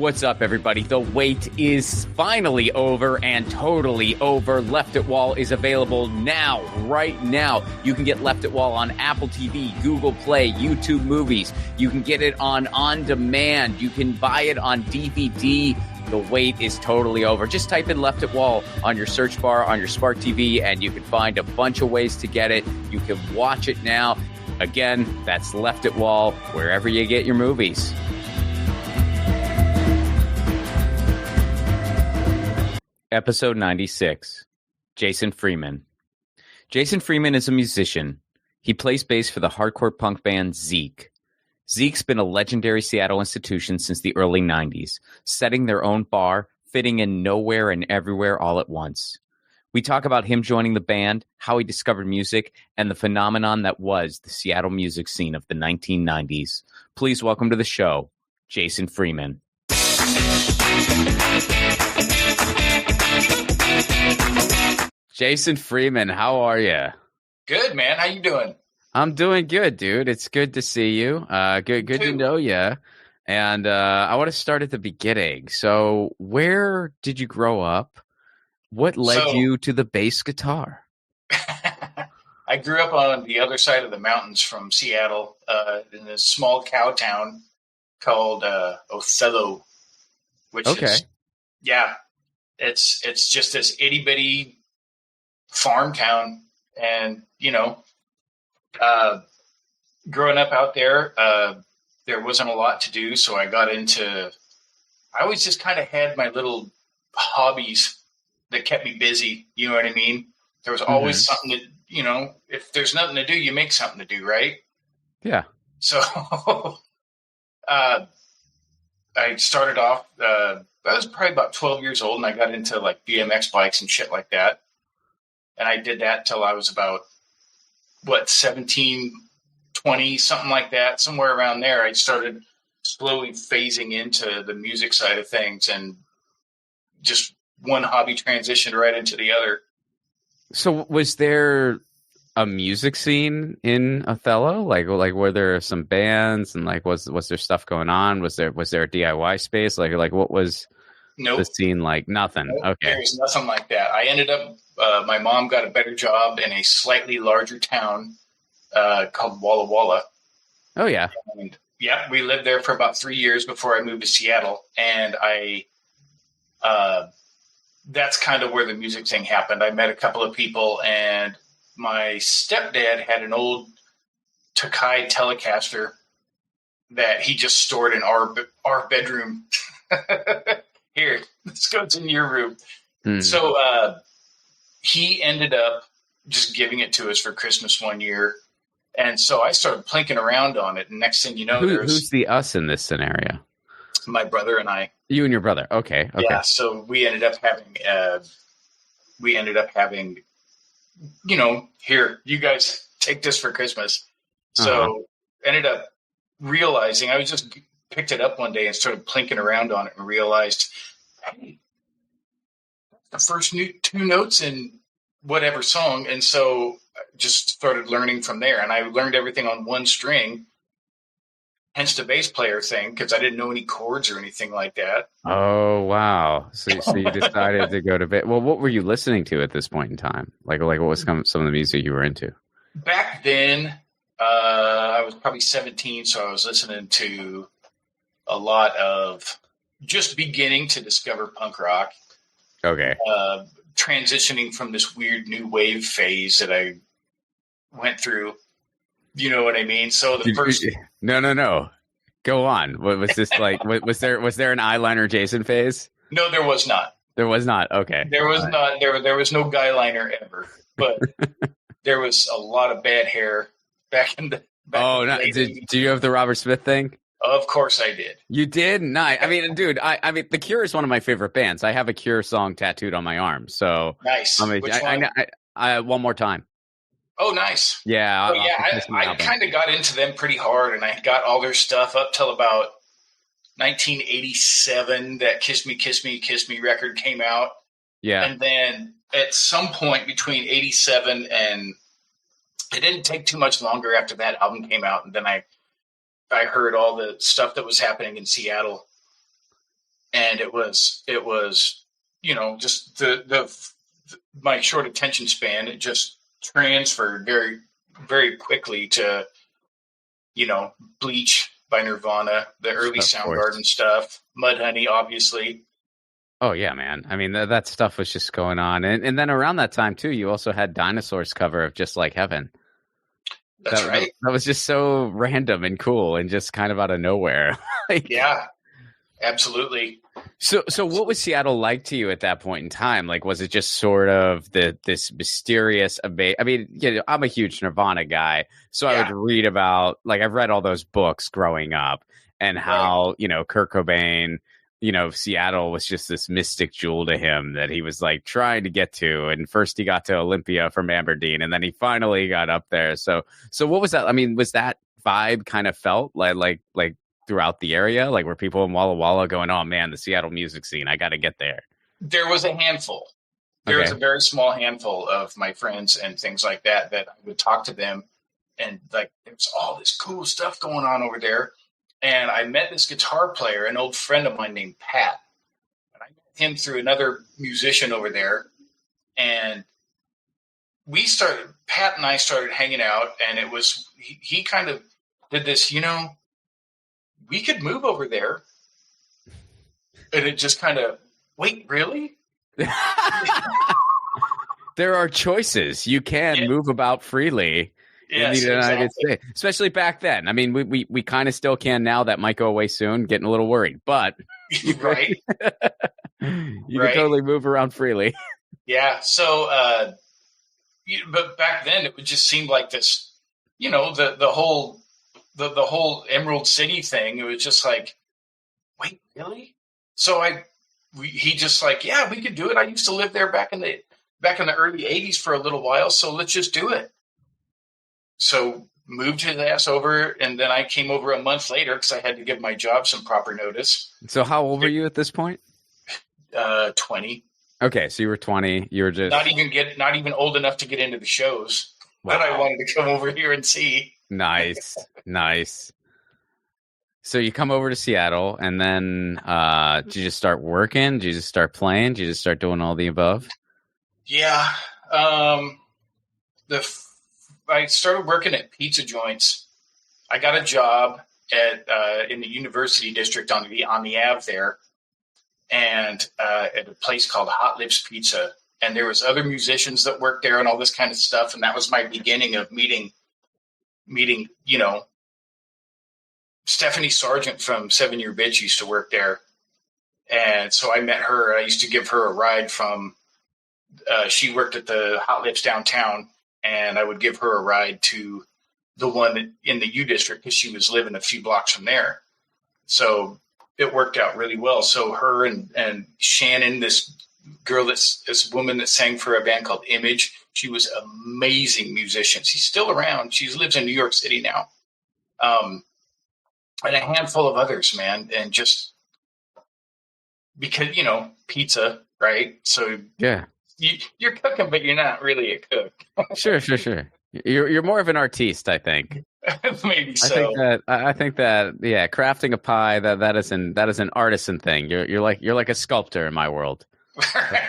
What's up, everybody? The wait is finally over and totally over. Left at Wall is available now, right now. You can get Left at Wall on Apple TV, Google Play, YouTube Movies. You can get it on demand. You can buy it on DVD. The wait is totally over. Just type in Left at Wall on your search bar on your smart TV, and you can find a bunch of ways to get it. You can watch it now. Again, that's Left at Wall, wherever you get your movies. Episode 96, Jason Freeman. Jason Freeman is a musician. He plays bass for the hardcore punk band Zeke. Zeke's been a legendary Seattle institution since the early 90s, setting their own bar, fitting in nowhere and everywhere all at once. We talk about him joining the band, how he discovered music, and the phenomenon that was the Seattle music scene of the 1990s. Please welcome to the show, Jason Freeman. Jason Freeman, how are you? Good, man. How you doing? I'm doing good, dude. It's good to see you. Good to know you. And I want to start at the beginning. So, where did you grow up? What led you to the bass guitar? I grew up on the other side of the mountains from Seattle, in a small cow town called Othello, which is it's just this itty bitty farm town. And growing up out there, there wasn't a lot to do, so I always just kind of had my little hobbies that kept me busy. You know what I mean? There was always something that, if there's nothing to do, you make something to do, right? Yeah. So I started off, I was probably about 12 years old, and I got into like BMX bikes and shit like that. And I did that till I was about, 17, 20, something like that. Somewhere around there, I started slowly phasing into the music side of things, and just one hobby transitioned right into the other. So was there a music scene in Othello? Like were there some bands, and like was there stuff going on? Was there a DIY space? Like what was the scene like? Nothing. Nope. Okay. There was nothing like that. I ended up my mom got a better job in a slightly larger town called Walla Walla. Oh yeah. And we lived there for about 3 years before I moved to Seattle, and that's kind of where the music thing happened. I met a couple of people, and my stepdad had an old Tokai Telecaster that he just stored in our bedroom. Here, this goes in your room. So he ended up just giving it to us for Christmas one year. And so I started plinking around on it. And next thing you know, who's the us in this scenario? My brother and I. You and your brother. Okay. Yeah. So we ended up having, here, you guys take this for Christmas. So ended up realizing, I just picked it up one day and started plinking around on it and realized, hey, the first two notes in whatever song. And so I just started learning from there. And I learned everything on one string, hence the bass player thing, because I didn't know any chords or anything like that. Oh, wow. So you decided to go to bass. Well, what were you listening to at this point in time? Like what was some of the music you were into? Back then, I was probably 17, so I was listening to a lot of just beginning to discover punk rock. Okay. Transitioning from this weird new wave phase that I went through. You know what I mean? So the first... No. Go on. What was this like? Was there an eyeliner Jason phase? No, there was not. There was not. Okay. There was not. There was no guy liner ever. But there was a lot of bad hair back in the... Do you have the Robert Smith thing? Of course I did. You did? Nice. I mean, dude, I mean, The Cure is one of my favorite bands. I have a Cure song tattooed on my arm. So nice. Which one? I One More Time. Oh, nice. Yeah. I kind of got into them pretty hard, and I got all their stuff up till about 1987. That Kiss Me, Kiss Me, Kiss Me record came out. Yeah. And then at some point between 87 and it didn't take too much longer after that album came out. And then I heard all the stuff that was happening in Seattle. and it was just the my short attention span. It just transferred very, very quickly to Bleach by Nirvana, the early Soundgarden stuff, Mudhoney, obviously. Oh yeah, man. I mean, that stuff was just going on, and then around that time too, you also had Dinosaur's cover of "Just Like Heaven." That's right. That was just so random and cool, and just kind of out of nowhere. Yeah, absolutely. So what was Seattle like to you at that point in time? Like, was it just sort of this mysterious? I mean, I'm a huge Nirvana guy, so I would read about, like, I've read all those books growing up, and how Kurt Cobain. Seattle was just this mystic jewel to him that he was like trying to get to. And first he got to Olympia from Aberdeen, and then he finally got up there. So what was that? I mean, was that vibe kind of felt like throughout the area? Like, were people in Walla Walla going, oh man, the Seattle music scene, I got to get there? There was a handful. There was a very small handful of my friends and things like that I would talk to them, and like, there's all this cool stuff going on over there. And I met this guitar player, an old friend of mine named Pat. And I met him through another musician over there. And Pat and I started hanging out, and it was, he kind of did this, we could move over there. And it just kind of, wait, really? There are choices. You can move about freely. In the United States, especially back then. I mean, we kind of still can now. That might go away soon. Getting a little worried, but right, you can totally move around freely. Yeah. So, but back then it would just seem like this, the whole Emerald City thing. It was just like, wait, really? So he just like, yeah, we could do it. I used to live there back in the early '80s for a little while, so let's just do it. So moved his ass over, and then I came over a month later because I had to give my job some proper notice. So how old were you at this point? 20. Okay, so you were 20. You were just not even old enough to get into the shows that I wanted to come over here and see. Nice. So you come over to Seattle, and then did you just start working? Did you just start playing? Did you just start doing all the above? Yeah. I started working at pizza joints. I got a job in the University District on the Ave there, and at a place called Hot Lips Pizza. And there was other musicians that worked there and all this kind of stuff. And that was my beginning of meeting, Stephanie Sargent from 7 Year Bitch used to work there. And so I met her. I used to give her a ride from, she worked at the Hot Lips downtown, and I would give her a ride to the one in the U District because she was living a few blocks from there. So it worked out really well. So her and Shannon, this woman that sang for a band called Image, she was an amazing musician. She's still around. She lives in New York City now. And a handful of others, man. And just because, pizza, right? So yeah. You're cooking, but you're not really a cook. Sure. You're more of an artiste, I think. Maybe so. I think that yeah, crafting a pie that is an artisan thing. You're like a sculptor in my world.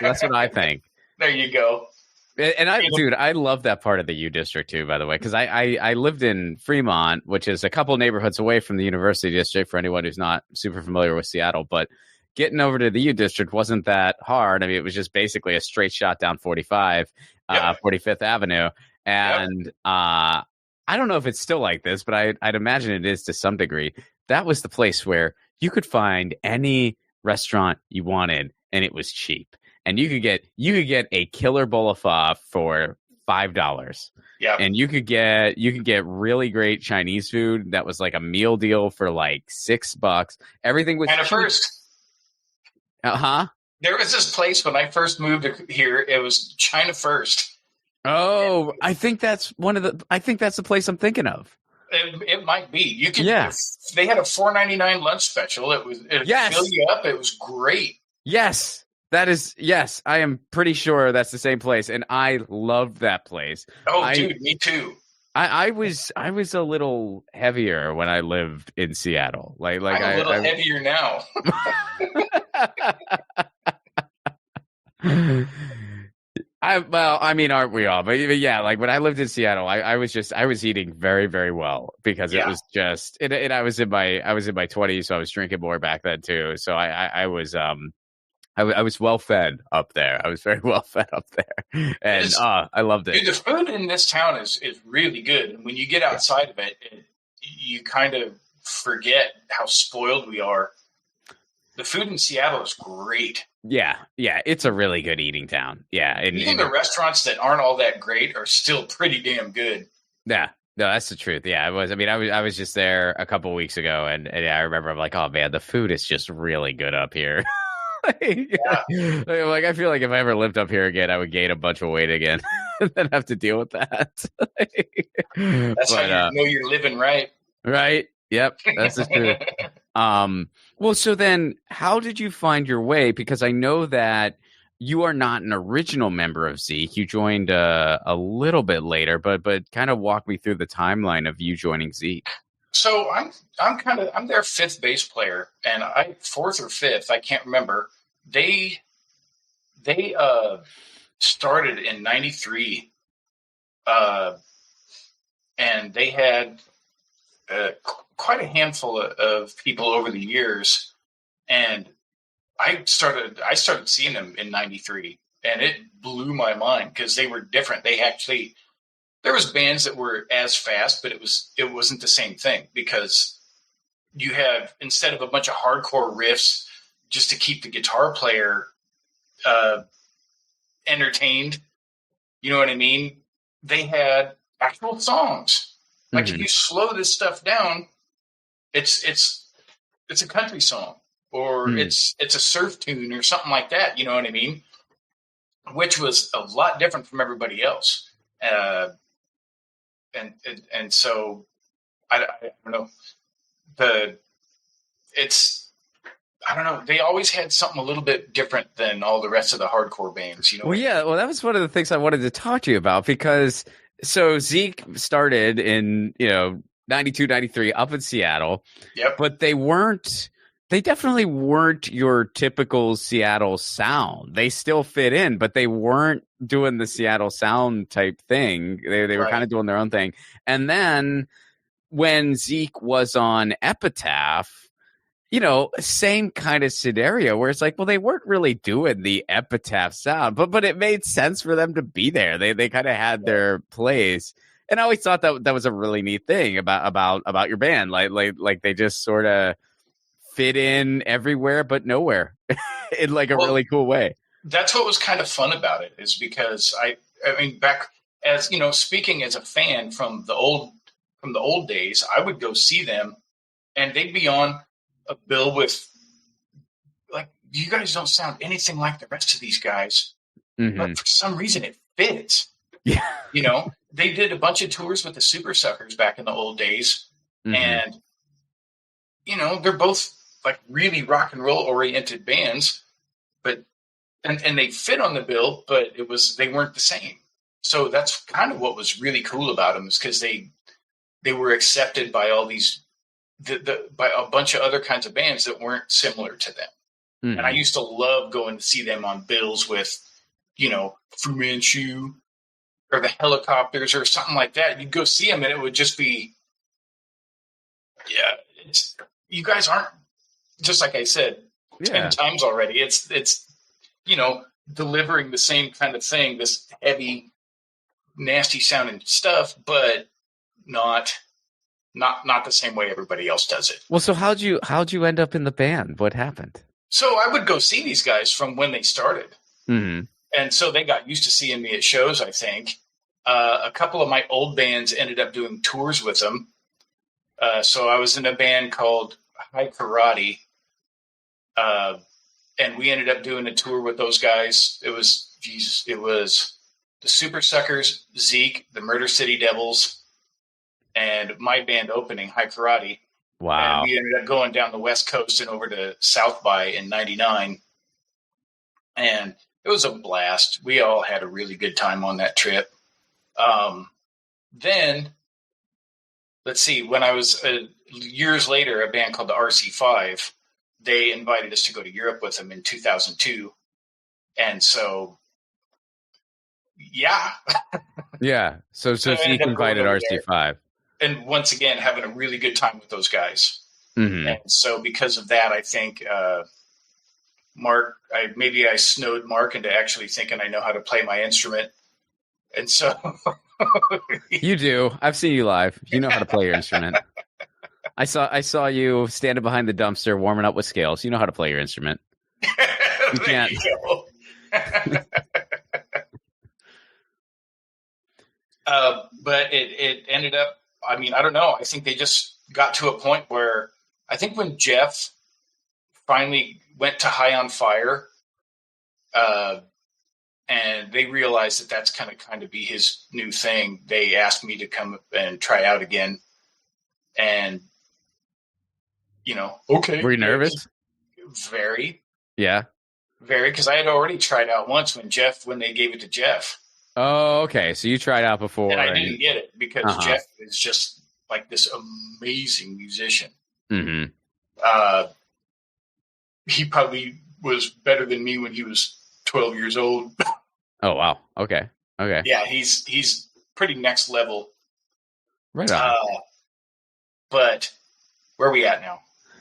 That's what I think. There you go. And I love that part of the U District too, by the way, because I lived in Fremont, which is a couple neighborhoods away from the University District. For anyone who's not super familiar with Seattle, but getting over to the U District wasn't that hard. I mean, it was just basically a straight shot down 45, 45th Avenue. And I don't know if it's still like this, but I'd imagine it is to some degree. That was the place where you could find any restaurant you wanted, and it was cheap. And you could get a killer bowl of pho for $5. Yeah. And you could get really great Chinese food that was like a meal deal for like $6. Everything was cheap. First. There was this place when I first moved here. It was China First. Oh, I think that's the place I'm thinking of. It might be. You could. Yes. They had a $4.99 lunch special. It fill you up. It was great. Yes, that is. Yes, I am pretty sure that's the same place, and I loved that place. Oh, dude, me too. I was a little heavier when I lived in Seattle. Like I'm a little heavier now. I mean, aren't we all? But yeah, like when I lived in Seattle, I was eating very, very well because it Yeah. was just, and I was in my 20s, so I was drinking more back then too. So I was, I was well fed up there. I was very well fed up there, It and is, I loved it. dude, the food in this town is really good. And when you get Yeah. outside of it, you kind of forget how spoiled we are. The food in Seattle is great. Yeah, it's a really good eating town. Yeah, Even the restaurants that aren't all that great are still pretty damn good. yeah, no, that's the truth. Yeah, it was. I mean, I was just there a couple of weeks ago, and yeah, I remember I'm like, oh man, the food is just really good up here. Yeah, Like, I feel like if I ever lived up here again, I would gain a bunch of weight again, and then have to deal with that. that's how But you know you're living right. right, yep, that's the truth. Well, so then how did you find your way? Because I know that you are not an original member of Zeke. You joined a little bit later, but kind of walk me through the timeline of you joining Zeke. So I'm their fifth bass player, and I fourth or fifth, I can't remember. They started in '93, and they had quite a handful of people over the years, and I started seeing them in '93, and it blew my mind because they were different. They actually there was bands that were as fast, but it wasn't the same thing because you have instead of a bunch of hardcore riffs just to keep the guitar player uh, entertained. You know what I mean? They had actual songs. Like if Mm-hmm. you slow this stuff down, it's a country song or Mm-hmm. it's a surf tune or something like that. You know what I mean? Which was a lot different from everybody else. Uh, and so I don't know the it's I don't know they always had something a little bit different than all the rest of the hardcore bands. You know Well, what I mean? yeah, well, that was one of the things I wanted to talk to you about because so Zeke started in, 92, 93 up in Seattle, Yep. but they definitely weren't your typical Seattle sound. They still fit in, but they weren't doing the Seattle sound type thing. They were kind Right. of doing their own thing. And then when Zeke was on Epitaph, same kind of scenario where it's like, well, they weren't really doing the Epitaph sound, but it made sense for them to be there. They kind of had their place, and I always thought that was a really neat thing about your band. Like they just sort of fit in everywhere but nowhere in like a Well, really cool way. that's what was kind of fun about it is because I mean back as you know speaking as a fan from the old days, I would go see them and they'd be on a bill with like you guys don't sound anything like the rest of these guys, Mm-hmm. but for some reason it fits. Yeah. You know, they did a bunch of tours with the Super Suckers back in the old days, Mm-hmm. and you know they're both like really rock and roll oriented bands, but and they fit on the bill, but they weren't the same. So that's kind of what was really cool about them is because they were accepted by all these by a bunch of other kinds of bands that weren't similar to them. And I Mm-hmm. used to love going to see them on bills with, you know, Fu Manchu or the Helicopters or something like that. You'd go see them and it would just be, yeah, you guys aren't, just like I said, 10 Yeah. times already. It's, you know, delivering the same kind of thing, this heavy, nasty sounding stuff, but not the same way everybody else does it. Well, so how'd you end up in the band? What happened? So I would go see these guys from when they started. Mm-hmm. And so they got used to seeing me at shows, I think. A couple of my old bands ended up doing tours with them. So I was in a band called High Karate. And we ended up doing a tour with those guys. It was the Super Suckers, Zeke, the Murder City Devils, and my band opening, High Karate. And Wow. we ended up going down the West Coast and over to South by in '99. And it was a blast. We all had a really good time on that trip. Then, let's see, when I was years later, a band called the RC5, they invited us to go to Europe with them in 2002. And so, yeah. Yeah. So I Zeke ended up going invited over there. RC5. And once again, having a really good time with those guys. Mm-hmm. And so because of that, I think Mark, maybe I snowed Mark into actually thinking I know how to play my instrument. And so You do. I've seen you live. You know how to play your instrument. I saw you standing behind the dumpster warming up with scales. You know how to play your instrument. You can't. You but it ended up, I mean, I don't know. I think they just got to a point where I think when Jeff finally went to High on Fire, and they realized that that's kind of be his new thing, they asked me to come and try out again. And, okay. Were you nervous? Very. Yeah. Very, because I had already tried out once when they gave it to Jeff. Oh, okay. So you tried out before. And I didn't get it because Jeff is just like this amazing musician. Mm-hmm. He probably was better than me when he was 12 years old. Oh, wow. Okay. Yeah, he's pretty next level. Right on. But where are we at now?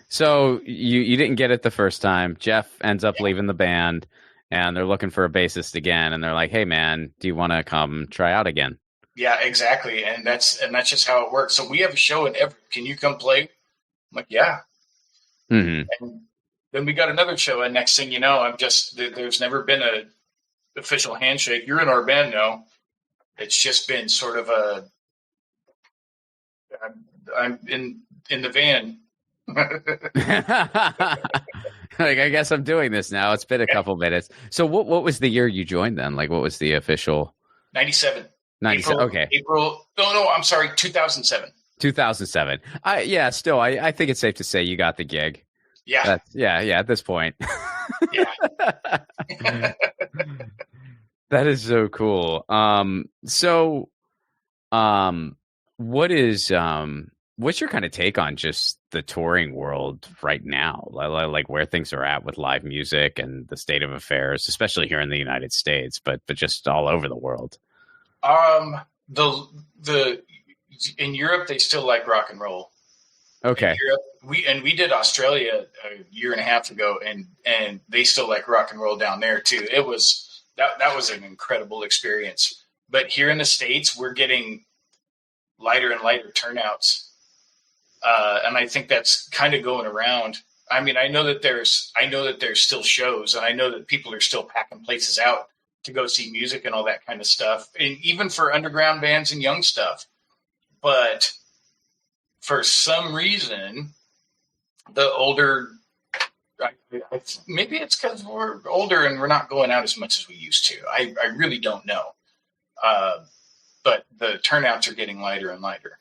So you didn't get it the first time. Jeff ends up leaving the band, and they're looking for a bassist again. And they're like, "Hey, man, do you want to come try out again?" Yeah, exactly. And that's just how it works. So we have a show in Everett. Can you come play? I'm like, yeah. Mm-hmm. And then we got another show, and next thing you know, there's never been a official handshake. You're in our band now. It's just been sort of I'm in the van. Like, I guess I'm doing this now. It's been a couple minutes. So what was the year you joined then? Like, what was the official? 97. 97. Okay. April. No, I'm sorry. 2007. 2007. Still, I think it's safe to say you got the gig. Yeah. At this point. Yeah. That is so cool. What's your kind of take on just the touring world right now? Like where things are at with live music and the state of affairs, especially here in the United States, but just all over the world. In Europe, they still like rock and roll. Okay. In Europe, we did Australia a year and a half ago, and they still like rock and roll down there too. It was that was an incredible experience. But here in the States, we're getting lighter and lighter turnouts, and I think that's kind of going around. I mean, I know that there's still shows, and I know that people are still packing places out to go see music and all that kind of stuff, and even for underground bands and young stuff. But for some reason, the older, maybe it's because we're older and we're not going out as much as we used to. I really don't know. But the turnouts are getting lighter and lighter.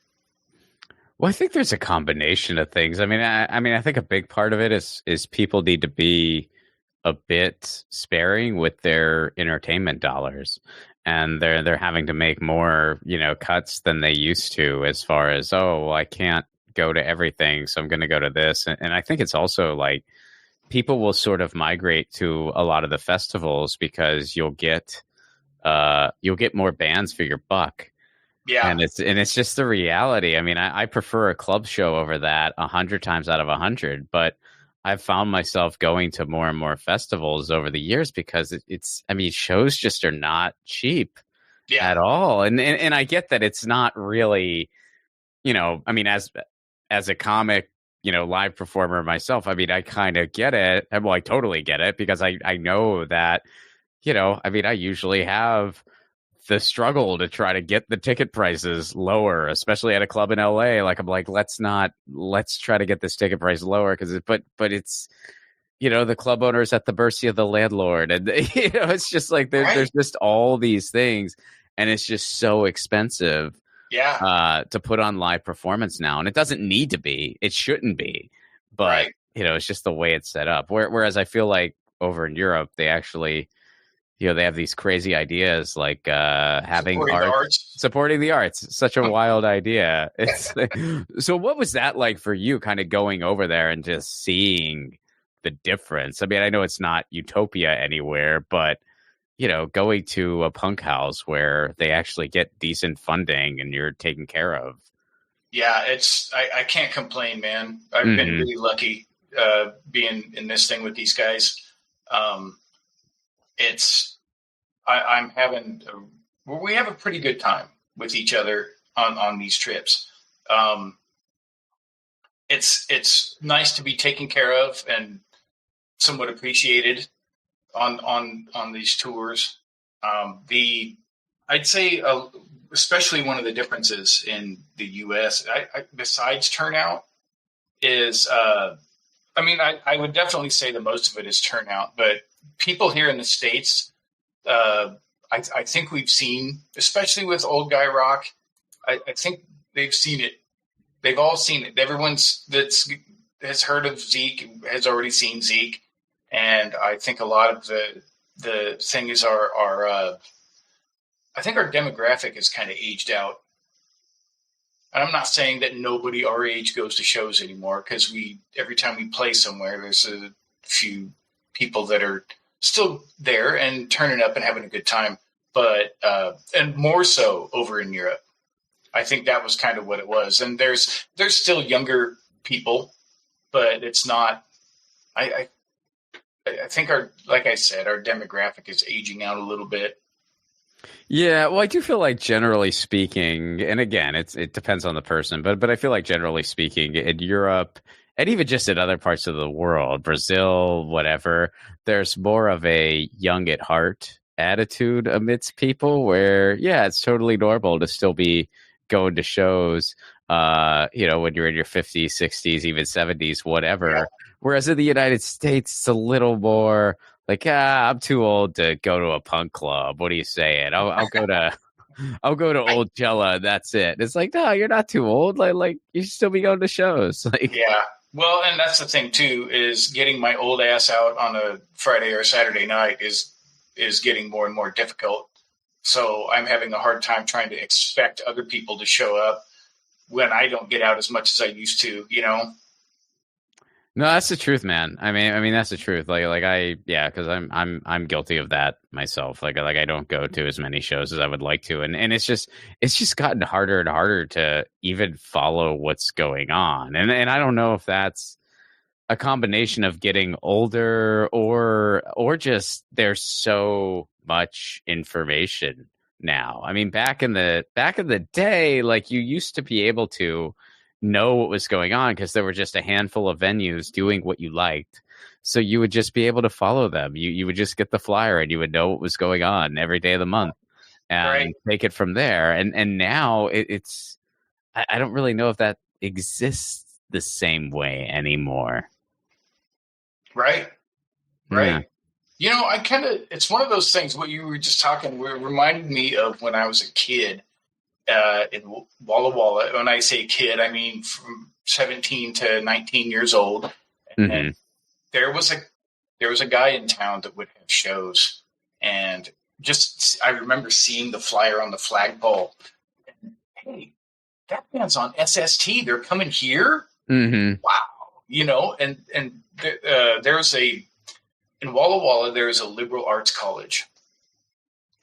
Well, I think there's a combination of things. I mean, I think a big part of it is people need to be a bit sparing with their entertainment dollars, and they're having to make more, cuts than they used to, as far as, I can't go to everything, so I'm going to go to this. And I think it's also like people will sort of migrate to a lot of the festivals because you'll get more bands for your buck. Yeah. And it's just the reality. I mean, I prefer a club show over that 100 times out of 100, but I've found myself going to more and more festivals over the years because shows just are not cheap at all. And I get that it's not really, as a comic, live performer myself, I kind of get it. Well, I totally get it because I know that, I usually have the struggle to try to get the ticket prices lower, especially at a club in LA. Like, I'm like, let's try to get this ticket price lower but it's, the club owner's at the mercy of the landlord. And, it's just like, there's just all these things, and it's just so expensive to put on live performance now. And it doesn't need to be, it shouldn't be, but it's just the way it's set up. Whereas I feel like over in Europe, they actually, they have these crazy ideas like having supporting the arts. Such a wild idea. So what was that like for you, kind of going over there and just seeing the difference. I mean, I know it's not utopia anywhere, but going to a punk house where they actually get decent funding and you're taken care of. Yeah, I can't complain, man. I've been really lucky being in this thing with these guys. I'm having we have a pretty good time with each other on these trips. It's nice to be taken care of and somewhat appreciated on these tours. I'd say especially one of the differences in the U.S. Besides turnout is I would definitely say that most of it is turnout, but people here in the States, I think we've seen, especially with old guy rock, I think they've seen it. They've all seen it. Everyone has heard of Zeke has already seen Zeke, and I think a lot of the thing is our I think our demographic is kind of aged out. And I'm not saying that nobody our age goes to shows anymore, because every time we play somewhere, there's a few people that are still there and turning up and having a good time. But and more so over in Europe. I think that was kind of what it was. And there's still younger people, but it's not. I think like I said, our demographic is aging out a little bit. Yeah, well, I do feel like generally speaking, and again, it depends on the person, but I feel like generally speaking, in Europe and even just in other parts of the world, Brazil, whatever, there's more of a young at heart attitude amidst people where, yeah, it's totally normal to still be going to shows, when you're in your 50s, 60s, even 70s, whatever. Yeah. Whereas in the United States, it's a little more like, I'm too old to go to a punk club. What are you saying? I'll go to Old Jella. That's it. It's like, no, you're not too old. Like you should still be going to shows. Like, yeah. Well, and that's the thing too, is getting my old ass out on a Friday or Saturday night is getting more and more difficult. So I'm having a hard time trying to expect other people to show up when I don't get out as much as I used to, No, that's the truth, man. I mean that's the truth. Because I'm guilty of that myself. Like I don't go to as many shows as I would like to, and it's just gotten harder and harder to even follow what's going on. And I don't know if that's a combination of getting older or just there's so much information now. I mean, back in the day, like you used to be able to know what was going on because there were just a handful of venues doing what you liked. So you would just be able to follow them. You would just get the flyer and you would know what was going on every day of the month and take it from there. And now it's I don't really know if that exists the same way anymore. Right. Yeah. It's one of those things, what you were just talking, reminded me of when I was a kid in Walla Walla. When I say kid, I mean from 17 to 19 years old. And there was a guy in town that would have shows. And I remember seeing the flyer on the flagpole. And, hey, that band's on SST. They're coming here? Mm-hmm. Wow. And there's in Walla Walla, there is a liberal arts college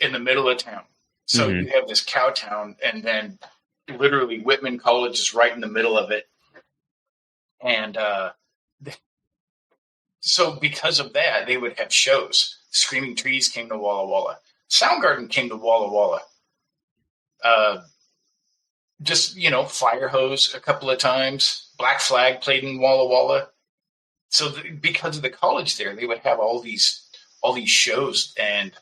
in the middle of town. So you have this cow town, and then literally Whitman College is right in the middle of it. And so because of that, they would have shows. Screaming Trees came to Walla Walla. Soundgarden came to Walla Walla. Fire Hose a couple of times. Black Flag played in Walla Walla. So because of the college there, they would have all these shows, and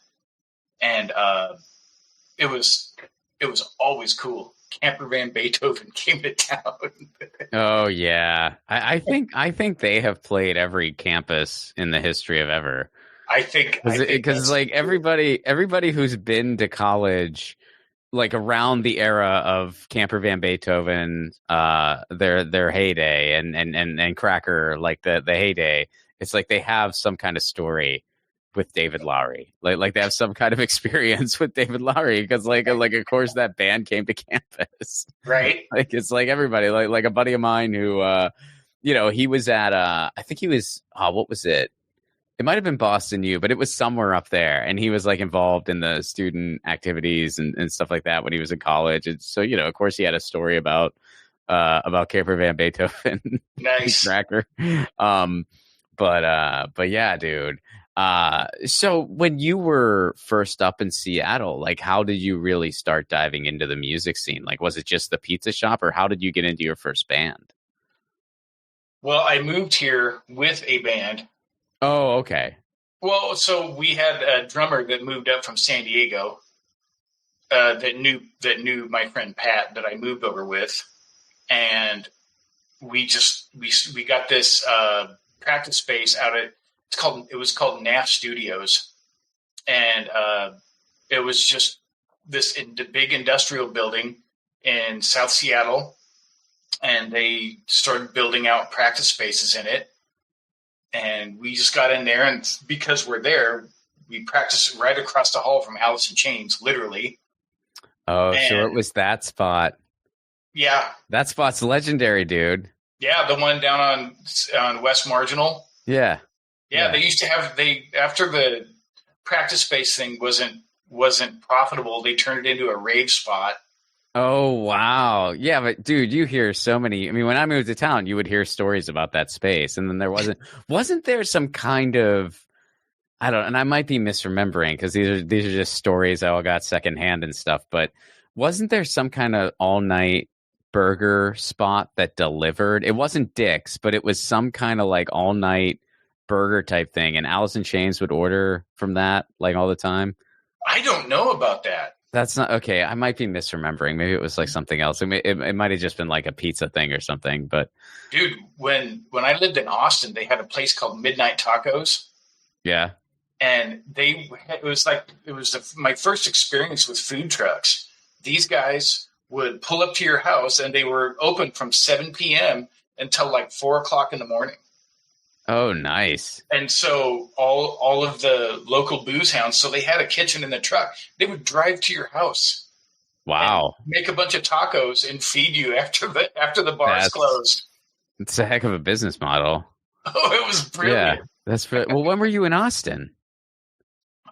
it was always cool. Camper Van Beethoven came to town. Oh yeah, I think they have played every campus in the history of ever. I think because like everybody who's been to college, like around the era of Camper Van Beethoven, their heyday, and Cracker, like the heyday, it's like they have some kind of story with David Lowery, like they have some kind of experience with David Lowery, because like of course that band came to campus, right? Like it's like everybody, like a buddy of mine who he was at I think he was what was it? It might have been Boston U, but it was somewhere up there. And he was like involved in the student activities and stuff like that when he was in college. And so, of course he had a story about Caper Van Beethoven. Nice. Cracker. But yeah, dude. So when you were first up in Seattle, like how did you really start diving into the music scene? Like, was it just the pizza shop or how did you get into your first band? Well, I moved here with a band. Oh, okay. Well, so we had a drummer that moved up from San Diego that knew my friend Pat that I moved over with, and we got this practice space out at it was called NAF Studios, and it was just this big industrial building in South Seattle, and they started building out practice spaces in it. And we just got in there, and because we're there, we practiced right across the hall from Alice in Chains, literally. Oh, so it was that spot. Yeah. That spot's legendary, dude. Yeah, the one down on West Marginal. Yeah. Yeah, they used to have after the practice space thing wasn't profitable, they turned it into a rave spot. Oh, wow. Yeah, but dude, you hear so many. I mean, when I moved to town, you would hear stories about that space. And then there wasn't there some kind of, and I might be misremembering because these are just stories I all got secondhand and stuff. But wasn't there some kind of all night burger spot that delivered? It wasn't Dick's, but it was some kind of like all night burger type thing. And Alice in Chains would order from that like all the time. I don't know about that. That's not okay. I might be misremembering. Maybe it was like something else. It might have just been like a pizza thing or something. But dude, when I lived in Austin, they had a place called Midnight Tacos. Yeah, and it was my first experience with food trucks. These guys would pull up to your house, and they were open from 7 p.m. until like 4 o'clock in the morning. Oh, nice. And so all of the local booze hounds, so they had a kitchen in the truck. They would drive to your house. Wow. Make a bunch of tacos and feed you after the bars closed. It's a heck of a business model. Oh, it was brilliant. Yeah, well, when were you in Austin?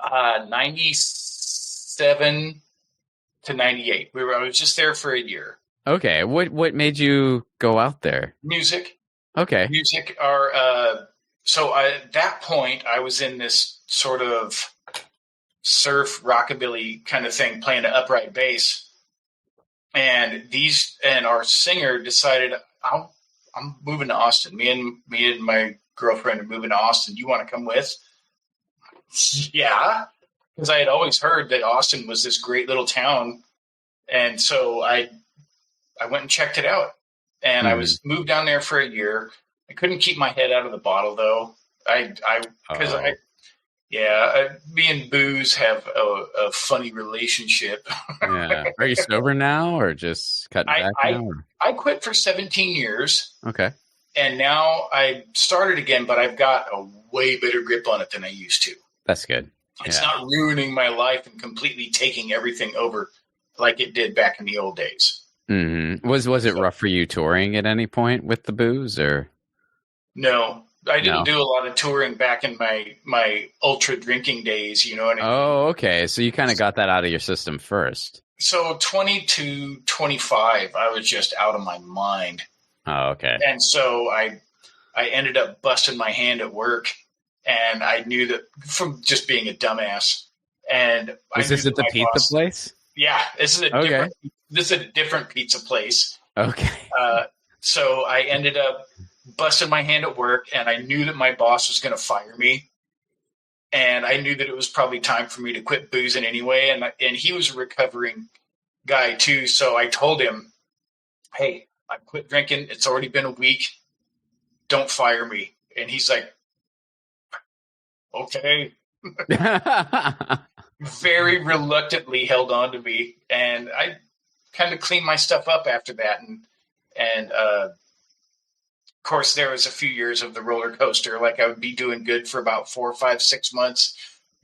97 to 98. I was just there for a year. Okay. What made you go out there? Music. Okay. Music are so at that point I was in this sort of surf rockabilly kind of thing, playing an upright bass, and our singer decided I'm moving to Austin. Me and my girlfriend are moving to Austin. You want to come with? Yeah, because I had always heard that Austin was this great little town, and so I went and checked it out. And I was moved down there for a year. I couldn't keep my head out of the bottle, though. Me and booze have a funny relationship. Yeah. Are you sober now, or just cutting back now? I quit for 17 years. Okay. And now I started again, but I've got a way better grip on it than I used to. That's good. It's not ruining my life and completely taking everything over like it did back in the old days. Mm-hmm. Was it rough for you touring at any point with the booze, or? No, I didn't do a lot of touring back in my ultra drinking days. You know what I mean? Oh, okay. So you kind of got that out of your system first. So 20 to 25, I was just out of my mind. Oh, okay. And so I ended up busting my hand at work, and I knew that from just being a dumbass. And was this at the pizza place? Yeah, this is a different pizza place. Okay. So I ended up busting my hand at work, and I knew that my boss was going to fire me. And I knew that it was probably time for me to quit boozing anyway. And he was a recovering guy too. So I told him, hey, I quit drinking. It's already been a week. Don't fire me. And he's like, okay. Very reluctantly held on to me. And I kind of cleaned my stuff up after that. And of course, there was a few years of the roller coaster. Like I would be doing good for about 4, 5, 6 months.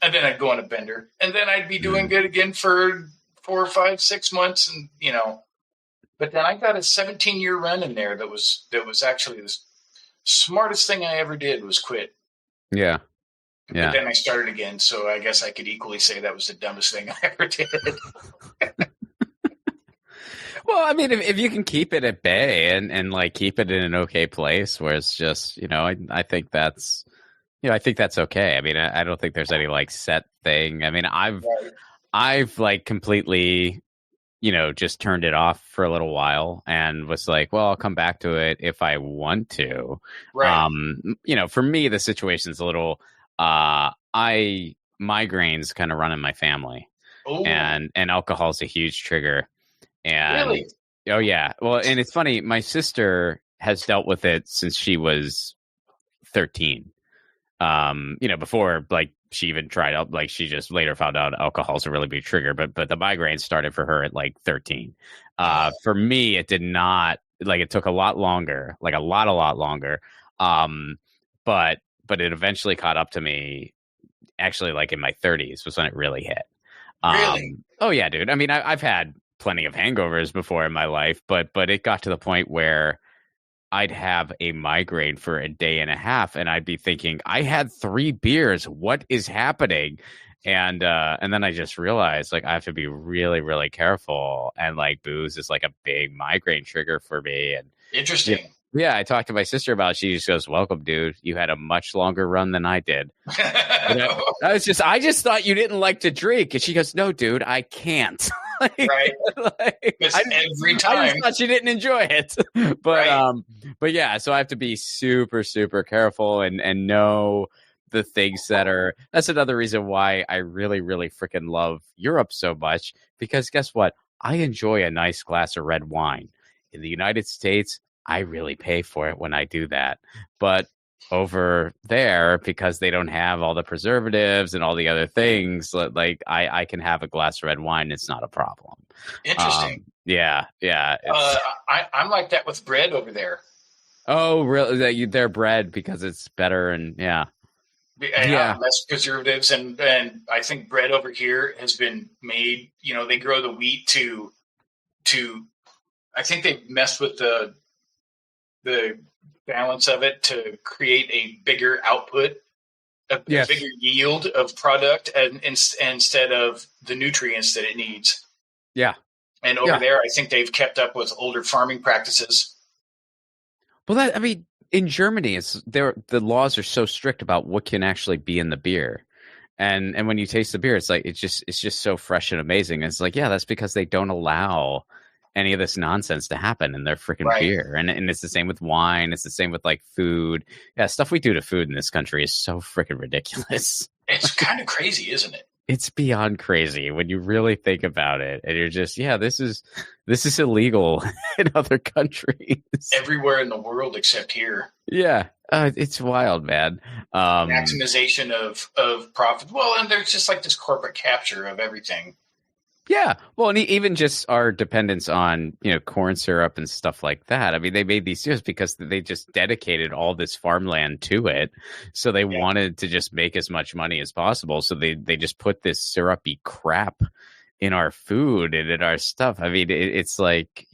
And then I'd go on a bender. And then I'd be doing good again for 4, 5, 6 months. And, but then I got a 17-year run in there that was actually smartest thing I ever did was quit. Yeah. Yeah. But then I started again, so I guess I could equally say that was the dumbest thing I ever did. Well, I mean, if you can keep it at bay and like keep it in an okay place where it's just, I think that's, I think that's okay. I mean, I don't think there's any like set thing. I mean, I've like completely, just turned it off for a little while and was like, well, I'll come back to it if I want to. Right. For me, the situation's a little, migraines kind of run in my family. Ooh. And alcohol's a huge trigger. And really? Oh yeah. Well, and it's funny, my sister has dealt with it since she was 13. Before like she even tried out, like she just later found out alcohol's a really big trigger, but the migraines started for her at like 13. For me, it did not, like, it took a lot longer, like a lot longer. But it eventually caught up to me actually like in my 30s was when it really hit. Really? Oh yeah, dude. I mean, I've had plenty of hangovers before in my life, but it got to the point where I'd have a migraine for a day and a half and I'd be thinking, I had 3 beers. What is happening? And then I just realized, like, I have to be really, really careful. And like booze is like a big migraine trigger for me. And interesting. Yeah, I talked to my sister about it. She just goes, welcome, dude. You had a much longer run than I did. I just thought you didn't like to drink. And she goes, no, dude, I can't. Right. Every time. I just thought you didn't enjoy it. But yeah, so I have to be super, super careful and know the things that's another reason why I really, really freaking love Europe so much, because guess what? I enjoy a nice glass of red wine. In the United States, I really pay for it when I do that. But over there, because they don't have all the preservatives and all the other things, like I can have a glass of red wine. It's not a problem. Interesting. Yeah. I'm like that with bread over there. Oh, really? They're bread because it's better and yeah. Less preservatives. And I think bread over here has been made, they grow the wheat to I think they messed with the balance of it to create a bigger output, a bigger yield of product, and instead of the nutrients that it needs. Yeah. And over there, I think they've kept up with older farming practices. Well, in Germany, the laws are so strict about what can actually be in the beer. And when you taste the beer, it's like, it's just so fresh and amazing. It's like, yeah, that's because they don't allow any of this nonsense to happen in their freaking beer. And it's the same with wine. It's the same with like food. Yeah. Stuff we do to food in this country is so freaking ridiculous. It's kind of crazy, isn't it? It's beyond crazy when you really think about it. And you're just, this is illegal in other countries. Everywhere in the world except here. Yeah. It's wild, man. Maximization of profit. Well, and there's just like this corporate capture of everything. Yeah. Well, and even just our dependence on, corn syrup and stuff like that. I mean, they made these just because they just dedicated all this farmland to it. So they wanted to just make as much money as possible. So they just put this syrupy crap in our food and in our stuff. I mean, it's like,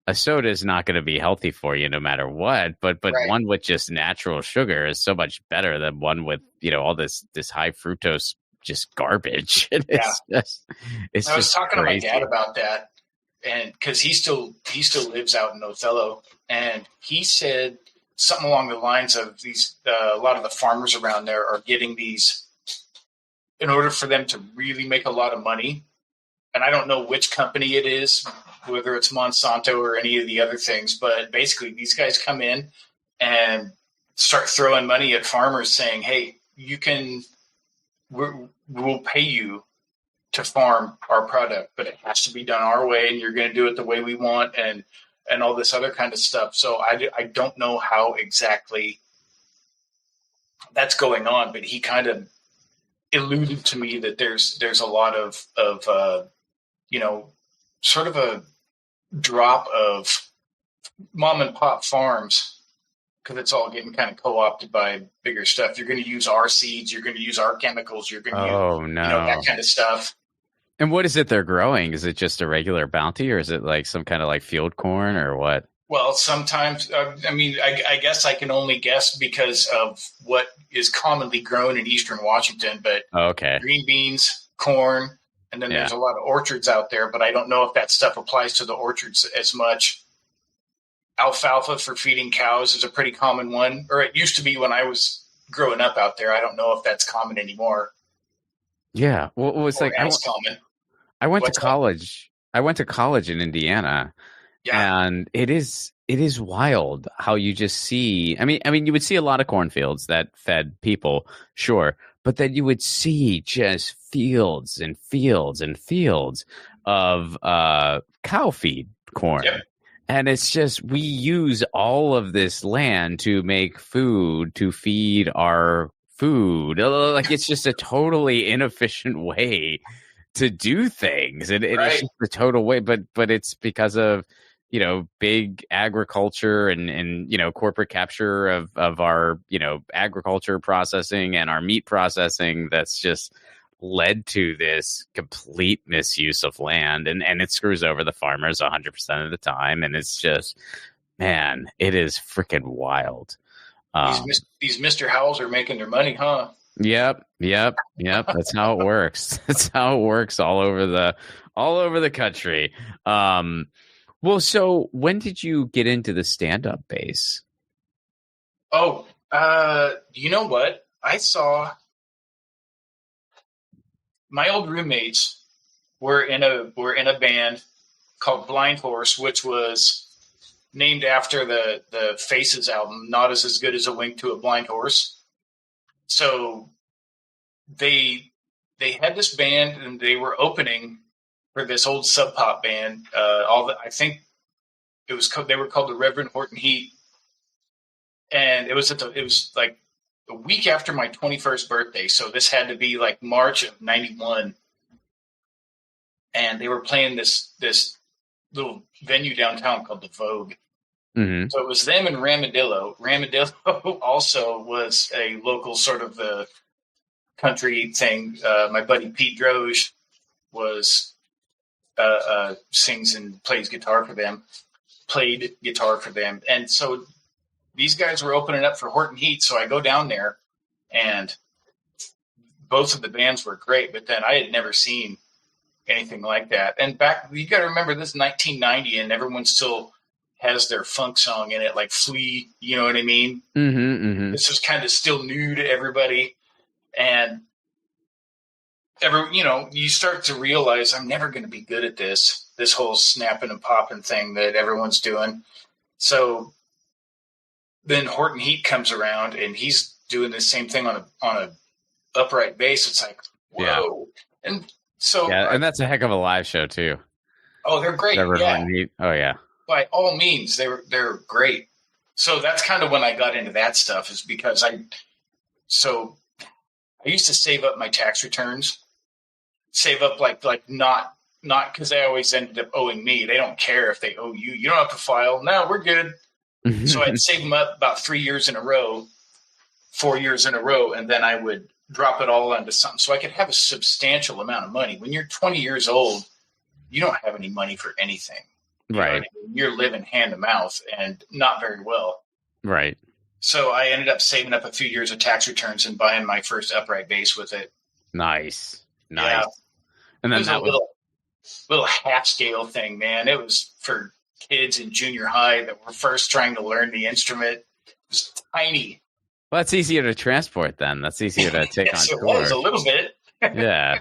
a soda is not going to be healthy for you no matter what. But one with just natural sugar is so much better than one with, all this high fructose just garbage. It's I was talking crazy. To my dad about that, and because he still lives out in Othello, and he said something along the lines of these. A lot of the farmers around there are getting these in order for them to really make a lot of money. And I don't know which company it is, whether it's Monsanto or any of the other things, but basically these guys come in and start throwing money at farmers, saying, "Hey, you can." We'll pay you to farm our product, but it has to be done our way, and you're going to do it the way we want, and all this other kind of stuff. So I don't know how exactly that's going on, but he kind of alluded to me that there's a lot of sort of a drop of mom and pop farms, because it's all getting kind of co-opted by bigger stuff. You're going to use our seeds. You're going to use our chemicals. You're going to use that kind of stuff. And what is it they're growing? Is it just a regular Bounty, or is it like some kind of like field corn or what? Well, sometimes, I guess I can only guess because of what is commonly grown in Eastern Washington, but Okay. green beans, corn, and then there's a lot of orchards out there, but I don't know if that stuff applies to the orchards as much. Alfalfa for feeding cows is a pretty common one, or it used to be when I was growing up out there. I don't know if that's common anymore. Yeah. Well, it's like common. I went to What's that? college. I went to college in Indiana, Yeah. and it is wild how you just see. I mean, you would see a lot of cornfields that fed people, sure, but then you would see just fields and fields and fields of cow feed corn. Yep. And it's just, we use all of this land to make food, to feed our food. Like, it's just a totally inefficient way to do things. And it's just a total way, but it's because of, big agriculture and corporate capture of our, agriculture processing and our meat processing that's just led to this complete misuse of land, and it screws over the farmers 100% of the time. And it's just, man, it is freaking wild. These Mr. Howells are making their money, huh? Yep. That's how it works. That's how it works all over the country. Well, so when did you get into the stand-up bass? Oh, you know what? I saw my old roommates were in a band called Blind Horse, which was named after the Faces album, Not As Good as a Wink to a Blind Horse. So they had this band, and they were opening for this old Sub Pop band. I think they were called the Reverend Horton Heat, and it was like a week after my 21st birthday. So this had to be like March of '91, and they were playing this little venue downtown called the Vogue. Mm-hmm. So it was them and Ramadillo. Ramadillo also was a local sort of the country thing. My buddy Pete Droge was sings and plays guitar for them. Played guitar for them, and so these guys were opening up for Horton Heat. So I go down there, and both of the bands were great, but then I had never seen anything like that. And back, you got to remember, this is 1990, and everyone still has their funk song in it, like Flea. You know what I mean? Mm-hmm, mm-hmm. This was kind of still new to everybody, and you start to realize I'm never going to be good at this whole snapping and popping thing that everyone's doing. So then Horton Heat comes around, and he's doing the same thing on a upright bass. It's like, whoa. Yeah. And so, and that's a heck of a live show too. Oh, they're great. Horton Heat. Oh yeah. By all means, they're great. So that's kind of when I got into that stuff, is because I used to save up my tax returns, save up like not because they always ended up owing me. They don't care if they owe you. You don't have to file. No, we're good. So I'd save them up about 3 years in a row, 4 years in a row, and then I would drop it all onto something so I could have a substantial amount of money. When you're 20 years old, you don't have any money for anything. Right. You're living hand to mouth, and not very well. Right. So I ended up saving up a few years of tax returns and buying my first upright bass with it. Nice. Yeah. And then that was a little half scale thing, man. It was for kids in junior high that were first trying to learn the instrument. It was tiny. Well, that's easier to transport then. That's easier to take yes, on it tour. was a little bit. Yeah.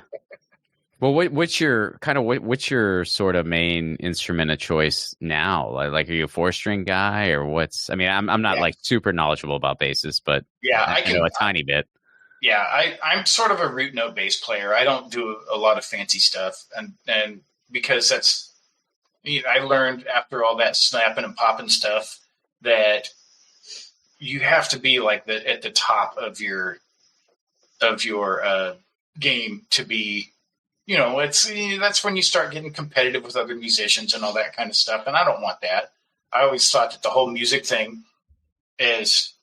Well, what's your sort of main instrument of choice now? Like are you a 4-string guy, or what's? I mean, I'm not like super knowledgeable about basses, but I know a tiny bit. Yeah, I'm sort of a root note bass player. I don't do a lot of fancy stuff, and because that's, I learned after all that snapping and popping stuff that you have to be like at the top of your game to be. That's when you start getting competitive with other musicians and all that kind of stuff, and I don't want that. I always thought that the whole music thing is,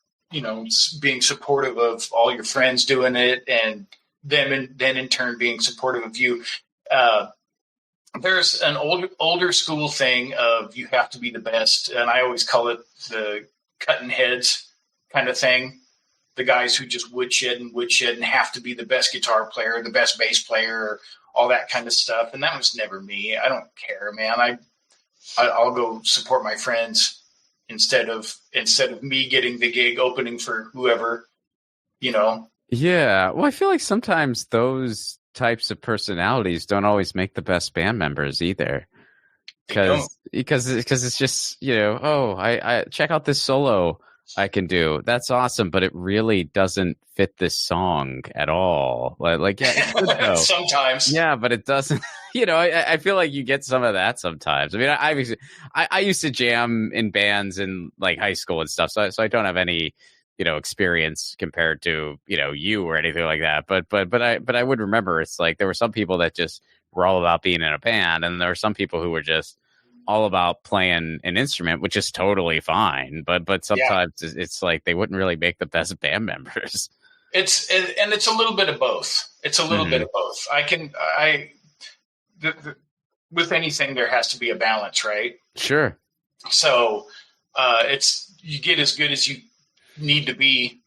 being supportive of all your friends doing it, and them, and then in turn being supportive of you. there's an older school thing of you have to be the best, and I always call it the cutting heads kind of thing. The guys who just woodshed and have to be the best guitar player, the best bass player, all that kind of stuff. And that was never me. I don't care, man. I'll go support my friends instead of me getting the gig opening for whoever, you know. Yeah. Well, I feel like sometimes those types of personalities don't always make the best band members either. Because it's just, I check out this solo I can do. That's awesome, but it really doesn't fit this song at all. Like yeah, it could, though. Sometimes. Yeah, but it doesn't. I feel like you get some of that sometimes. I mean, I used to jam in bands in like high school and stuff, so I don't have any experience compared to you or anything like that. But I would remember it's like there were some people that just were all about being in a band, and there were some people who were just all about playing an instrument, which is totally fine. But sometimes it's like they wouldn't really make the best band members. It's a little bit of both. It's a little bit of both. With anything, there has to be a balance, right? Sure. So you get as good as you need to be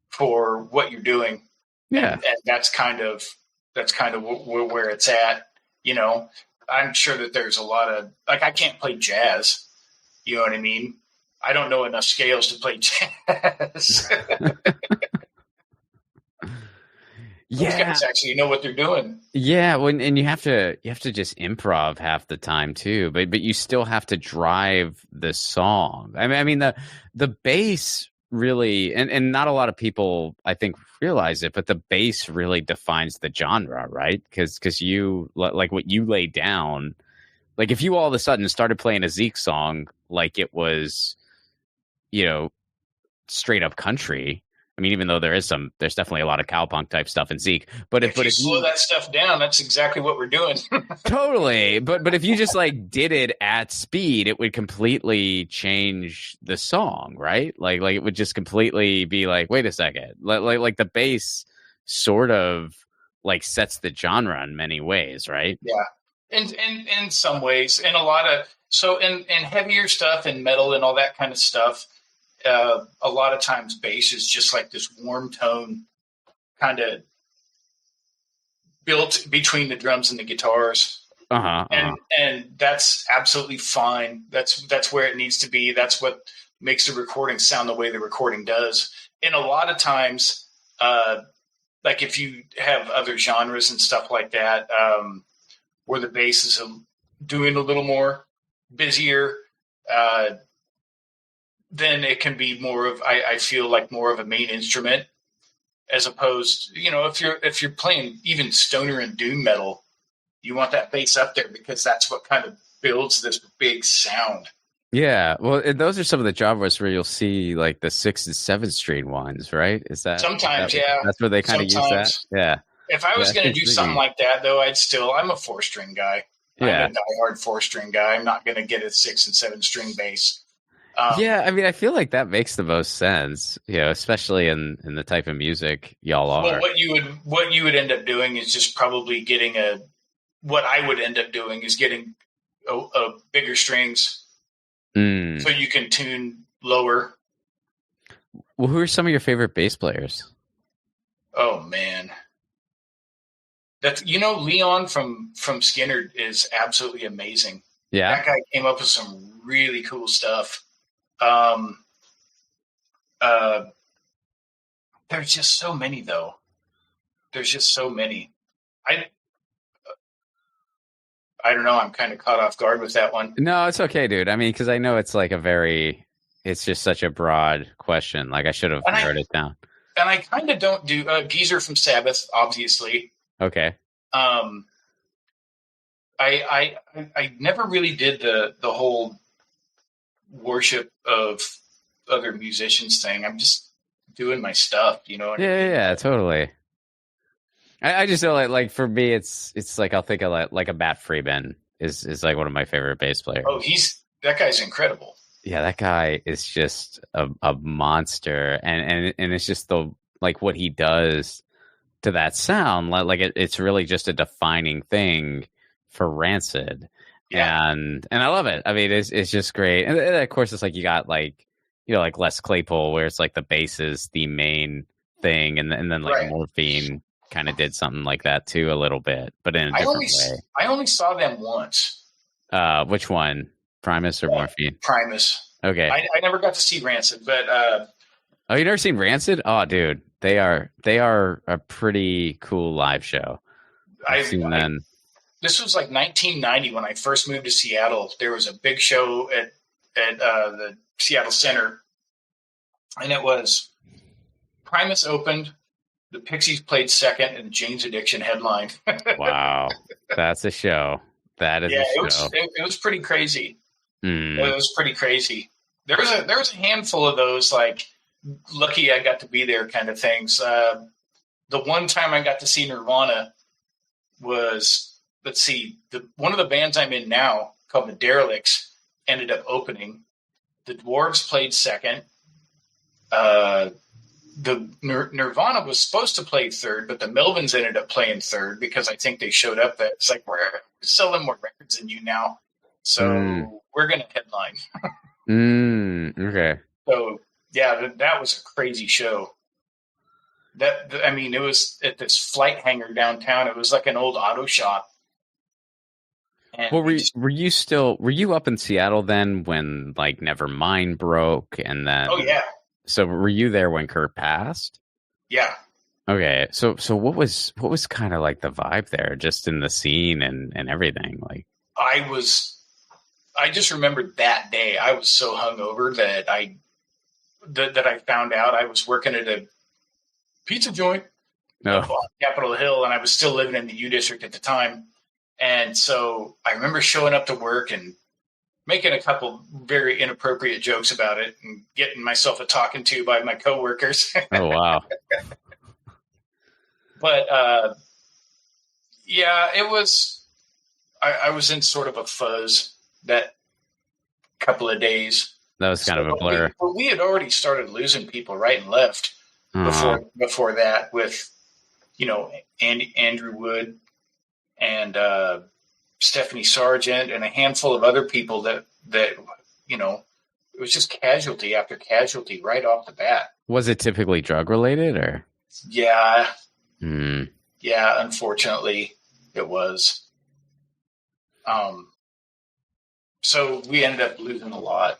for what you're doing. Yeah. And that's kind of where it's at, I'm sure that there's a lot of, like, I can't play jazz. You know what I mean? I don't know enough scales to play jazz. Yeah. Those guys actually know what they're doing. Yeah, and you have to just improv half the time too, but you still have to drive the song. I mean the bass really, and not a lot of people I think realize it, but the bass really defines the genre, right? Because you like what you lay down. Like if you all of a sudden started playing a Zeke song like it was, straight up country. I mean, even though there's definitely a lot of cowpunk type stuff in Zeke, but if you slow that stuff down, that's exactly what we're doing. Totally. But if you just like did it at speed, it would completely change the song, right? Like it would just completely be like, wait a second, like the bass sort of like sets the genre in many ways, right? Yeah, in some ways, and a lot of in heavier stuff and metal and all that kind of stuff. A lot of times bass is just like this warm tone kind of built between the drums and the guitars. And that's absolutely fine. That's where it needs to be. That's what makes the recording sound the way the recording does. And a lot of times, like if you have other genres and stuff like that, where the bass is doing a little more busier, then it can be more of, I feel like more of a main instrument, as opposed, if you're playing even stoner and doom metal, you want that bass up there because that's what kind of builds this big sound. Yeah, well, those are some of the genres where you'll see like the 6 and 7 string ones, right? Is that sometimes? That's where they kind of use that. Yeah. If I was going to do something like that, though, I'm a 4-string guy. Yeah. I'm a diehard 4-string guy. I'm not going to get a 6 and 7 string bass. Yeah, I mean, I feel like that makes the most sense, especially in the type of music y'all are. Well, what you would end up doing is just probably getting what I would end up doing is getting a bigger strings, so you can tune lower. Well, who are some of your favorite bass players? Oh man, that's Leon from Skinner is absolutely amazing. Yeah, that guy came up with some really cool stuff. There's just so many, though. There's just so many. I don't know. I'm kind of caught off guard with that one. No, it's okay, dude. I mean, because I know it's like it's just such a broad question. Like I should have wrote it down. And I kind of don't do Geezer from Sabbath, obviously. Okay. I never really did the whole worship of other musicians thing. I'm just doing my stuff, Yeah, totally. I just know like for me it's like I'll think of like a Matt Freeman is like one of my favorite bass players. Oh, that guy's incredible. Yeah, that guy is just a monster, and it's just like what he does to that sound, like it's really just a defining thing for Rancid. Yeah. And I love it. I mean, it's just great. And of course, it's like you got like, like Les Claypool, where it's like the bass is the main thing. And then like Right. Morphine kind of did something like that too, a little bit, but in a different way. I only saw them once. Which one? Primus or Morphine? Primus. Okay. I never got to see Rancid, but oh, you never seen Rancid? Oh, dude, they are a pretty cool live show. I've seen them. This was like 1990 when I first moved to Seattle. There was a big show at the Seattle Center, and it was Primus opened, the Pixies played second, and Jane's Addiction headlined. Wow, that's a show. That is a show. It was pretty crazy. Mm. It was pretty crazy. There was a handful of those, like, lucky I got to be there kind of things. The one time I got to see Nirvana was, let's see, one of the bands I'm in now, called the Derelicts, ended up opening. The Dwarves played second. The Nirvana was supposed to play third, but the Melvins ended up playing third because I think they showed up that it's like, we're selling more records than you now, so we're going to headline. Okay. So yeah, that was a crazy show. It was at this flight hangar downtown. It was like an old auto shop. And well, were you up in Seattle then when like Nevermind broke, and then? Oh yeah. So were you there when Kurt passed? Yeah. Okay. So what was kind of like the vibe there, just in the scene and everything? Like, I just remembered that day I was so hungover that I found out I was working at a pizza joint on Capitol Hill, and I was still living in the U District at the time. And so I remember showing up to work and making a couple very inappropriate jokes about it and getting myself a talking to by my coworkers. Oh, wow. But yeah, it was, I was in sort of a fuzz that couple of days. That was kind of a blur. We had already started losing people right and left before that, with, Andrew Wood and Stephanie Sargent and a handful of other people that it was just casualty after casualty right off the bat. Was it typically drug related, or? Yeah. Yeah, unfortunately it was. So we ended up losing a lot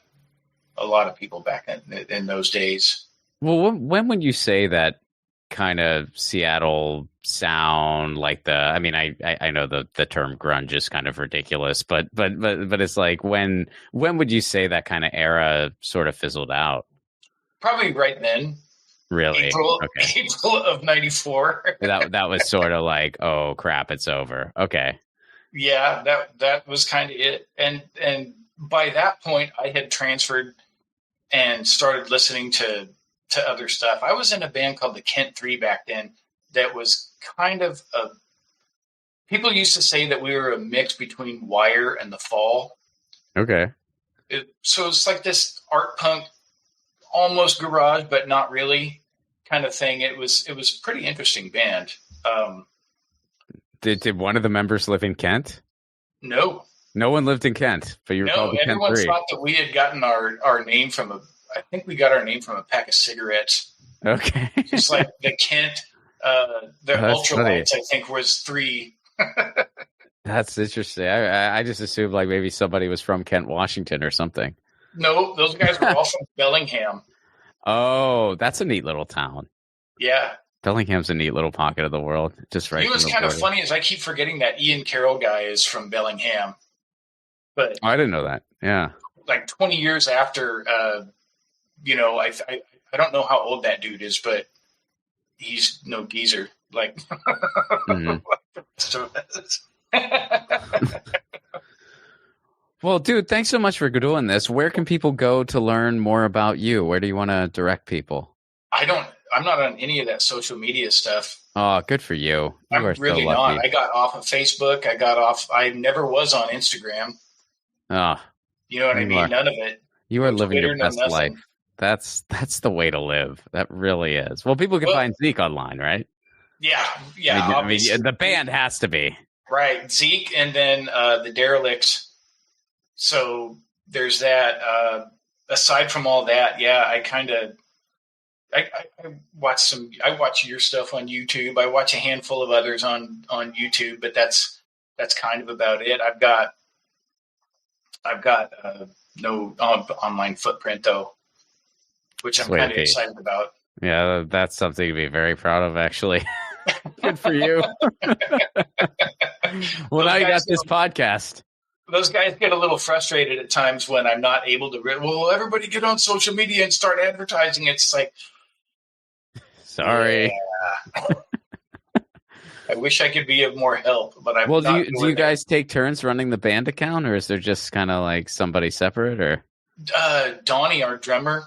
of people back in those days. Well, when would you say that kind of Seattle sound, like I know the term grunge is kind of ridiculous, but it's like, when would you say that kind of era sort of fizzled out? Probably right then. Really? April of 94. that was sort of like, oh crap, it's over. Okay. Yeah, that was kind of it. And by that point I had transferred and started listening to other stuff. I was in a band called the Kent 3 back then that was kind of people used to say that we were a mix between Wire and The Fall. Okay. So it's like this art punk, almost garage, but not really kind of thing. It was a pretty interesting band. Did one of the members live in Kent? No. No one lived in Kent, but you were called the Kent 3. Everyone thought that we had gotten our name from I think we got our name from a pack of cigarettes. Okay. Just like the Kent, the Ultralights, I think, was 3. That's interesting. I just assumed like maybe somebody was from Kent, Washington or something. No, those guys were all from Bellingham. Oh, that's a neat little town. Yeah. Bellingham's a neat little pocket of the world. Just right. You know what's kind of funny is I keep forgetting that Ian Carroll guy is from Bellingham. But I didn't know that. Yeah. Like 20 years after, I don't know how old that dude is, but he's no geezer. Like, mm-hmm. Well, dude, thanks so much for doing this. Where can people go to learn more about you? Where do you want to direct people? I'm not on any of that social media stuff. Oh, good for you. I'm really so not. I got off of Facebook. I never was on Instagram. Oh, you know what I mean? None of it. You are living your best life. That's the way to live. That really is. Well, people can find Zeke online, right? Yeah. I mean, the band has to be. Right, Zeke, and then the Derelicts. So there's that. Aside from all that, yeah, I watch your stuff on YouTube. I watch a handful of others on YouTube, but that's kind of about it. I've got no online footprint though, which I'm kind of excited about. Yeah, that's something to be very proud of, actually. Good for you. Well, now you got this podcast. Those guys get a little frustrated at times when I'm not able to. Well, everybody get on social media and start advertising. It's like, sorry. Yeah. I wish I could be of more help, but I'm well, not. Do you guys take turns running the band account, or is there just kind of like somebody separate? Or Donnie, our drummer,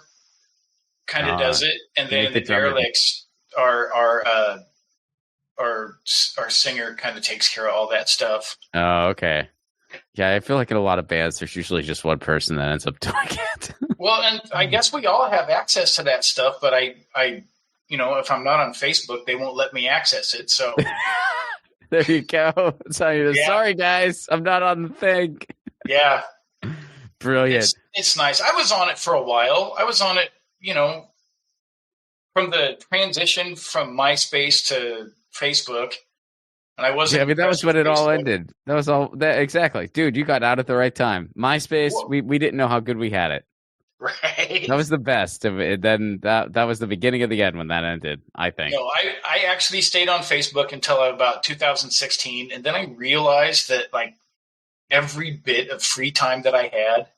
kind of does it, and then the Derelicts, our singer, kind of takes care of all that stuff. Oh, okay. Yeah, I feel like in a lot of bands, there's usually just one person that ends up doing it. Well, and I guess we all have access to that stuff, but I if I'm not on Facebook, they won't let me access it. So there you go. Sorry, guys, I'm not on the thing. Yeah, brilliant. It's nice. I was on it for a while. I was on it, from the transition from MySpace to Facebook. And I wasn't. Yeah, I mean, that was when it all ended. That was all. Exactly, dude. You got out at the right time. MySpace. Whoa. We didn't know how good we had it. Right. That was the best. Then that was the beginning of the end when that ended, I think. No, I actually stayed on Facebook until about 2016, and then I realized that like every bit of free time that I had.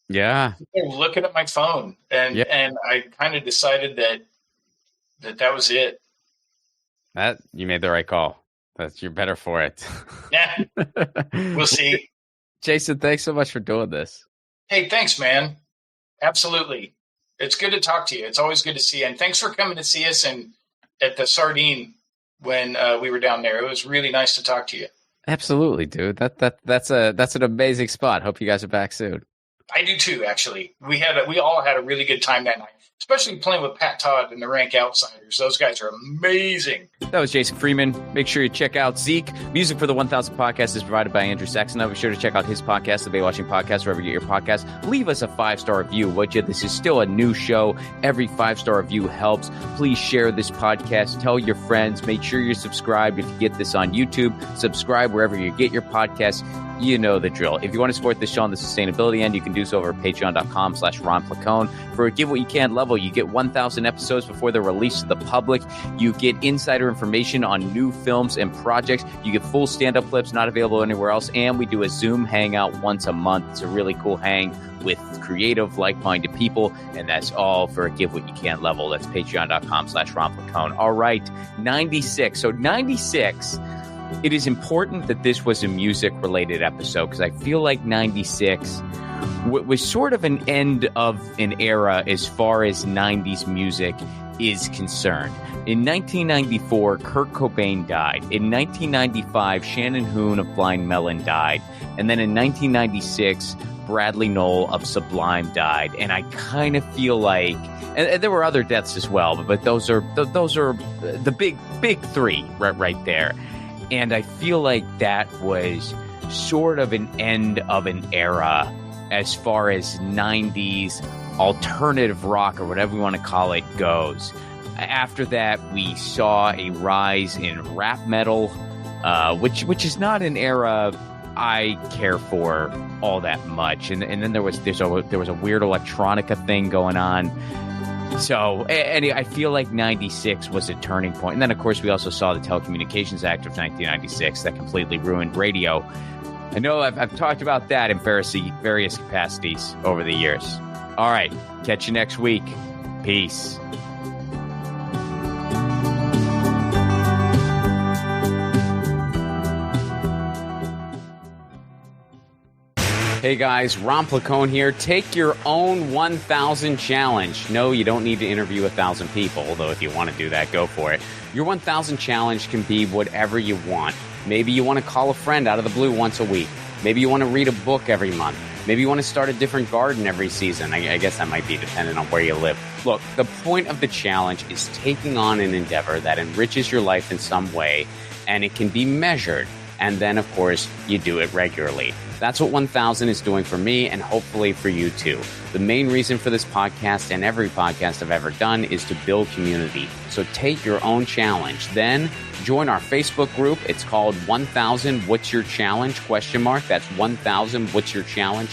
Yeah. Looking at my phone, and I kind of decided that was it. That you made the right call. You're better for it. Yeah, we'll see. Jason, thanks so much for doing this. Hey, thanks, man. Absolutely, it's good to talk to you. It's always good to see you, and thanks for coming to see us at the Sardine when we were down there. It was really nice to talk to you. Absolutely, dude. That's an amazing spot. Hope you guys are back soon. I do too. Actually, we all had a really good time that night. Especially playing with Pat Todd and the Rank Outsiders. Those guys are amazing. That was Jason Freeman. Make sure you check out Zeke. Music for the 1000 Podcast is provided by Andrew Saxonov. Be sure to check out his podcast, The Baywatching Podcast, wherever you get your podcast. Leave us a 5-star review, would you? This is still a new show. Every 5-star review helps. Please share this podcast. Tell your friends. Make sure you're subscribed. If you get this on YouTube, subscribe wherever you get your podcasts. You know the drill. If you want to support this show on the sustainability end, you can do so over at patreon.com/Ron Placone. For a Give What You Can level, you get 1,000 episodes before they're released to the public. You get insider information on new films and projects. You get full stand-up clips not available anywhere else. And we do a Zoom hangout once a month. It's a really cool hang with creative, like-minded people. And that's all for a Give What You Can level. That's patreon.com/Ron Placone. All right, 96. So 96... It is important that this was a music-related episode because I feel like 96 was sort of an end of an era as far as 90s music is concerned. In 1994, Kurt Cobain died. In 1995, Shannon Hoon of Blind Melon died. And then in 1996, Bradley Knoll of Sublime died. And I kind of feel like, and there were other deaths as well, but those are the big three right there. And I feel like that was sort of an end of an era as far as 90s alternative rock or whatever you want to call it goes. After that, we saw a rise in rap metal, which is not an era I care for all that much. And then there was a weird electronica thing going on. So, anyway, I feel like 96 was a turning point. And then, of course, we also saw the Telecommunications Act of 1996 that completely ruined radio. I know I've talked about that in various capacities over the years. All right, catch you next week. Peace. Hey guys, Ron Placone here. Take your own 1,000 challenge. No, you don't need to interview 1,000 people, although if you want to do that, go for it. Your 1,000 challenge can be whatever you want. Maybe you want to call a friend out of the blue once a week. Maybe you want to read a book every month. Maybe you want to start a different garden every season. I guess that might be dependent on where you live. Look, the point of the challenge is taking on an endeavor that enriches your life in some way and it can be measured. And then, of course, you do it regularly. That's what 1000 is doing for me and hopefully for you too. The main reason for this podcast and every podcast I've ever done is to build community. So take your own challenge. Then join our Facebook group. It's called 1000 What's Your Challenge? ? That's 1000 What's Your Challenge ?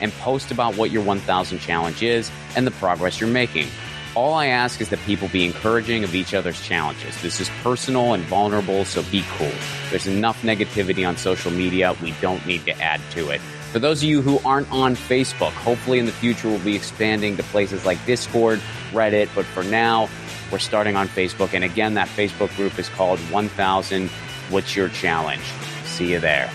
And post about what your 1000 challenge is and the progress you're making. All I ask is that people be encouraging of each other's challenges. This is personal and vulnerable, so be cool. There's enough negativity on social media. We don't need to add to it. For those of you who aren't on Facebook, hopefully in the future we'll be expanding to places like Discord, Reddit, but for now, we're starting on Facebook. And again, that Facebook group is called 1000 What's Your Challenge? See you there.